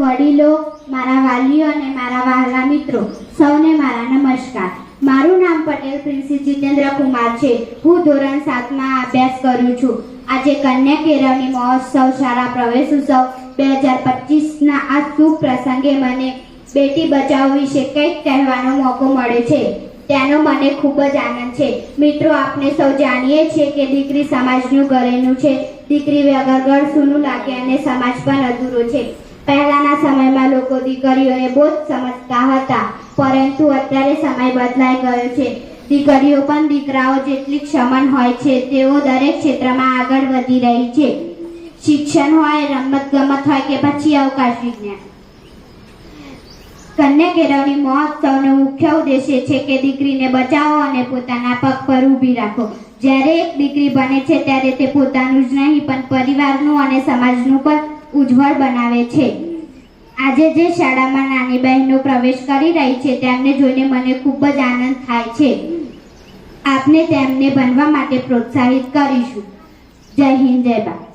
વડીલો, મારા વાલીઓ અને મારા વહાલા મિત્રો, સૌને મારા નમસ્કાર. મારું નામ પટેલ પ્રિન્સી જીતેન્દ્ર કુમાર છે. હું ધોરણ 7માં અભ્યાસ કરું છું. આજે કન્યા કેળવણી મહોત્સવ શાળા પ્રવેશ ઉત્સવ 2025ના આ શુભ પ્રસંગે મને બેટી બચાવો વિશે કંઈક કહેવાનો મોકો મળે છે. તેનો મને ખૂબ જ આનંદ છે. મિત્રો, આપણે સૌ જાણીએ છીએ કે દીકરી સમાજનું ઘરેણું છે. દીકરી વગર ઘર સૂનું લાગે અને સમાજ પણ અધૂરો છે. પહેલાના સમયમાં લોકો દીકરીઓને બહુ જ સમજતા હતા, પરંતુ અત્યારે સમય બદલાઈ ગયો છે. દીકરીઓ પણ દીકરાઓ જેટલી સમાન હોય છે. તેઓ દરેક ક્ષેત્રમાં આગળ વધી રહી છે. શિક્ષણ હોય, રમતગમત હોય કે પછી અવકાશ વિજ્ઞાન. કન્યા કેળવણી મહોત્સવનો મુખ્ય ઉદ્દેશ્ય છે કે દીકરીને બચાવો અને પોતાના પગ પર ઊભી રાખો. જ્યારે એક દીકરી બને છે ત્યારે તે પોતાનું જ નહીં પણ પરિવારનું અને સમાજનું પણ ઉજ્જવળ બનાવે છે. આજે જે શાળામાં નાની બહેનો પ્રવેશ કરી રહી છે તેમને જોઈને મને ખૂબ જ આનંદ થાય છે. આપણે તેમને ભણવા માટે પ્રોત્સાહિત કરીશું. જય હિન્દ, જય ભારત.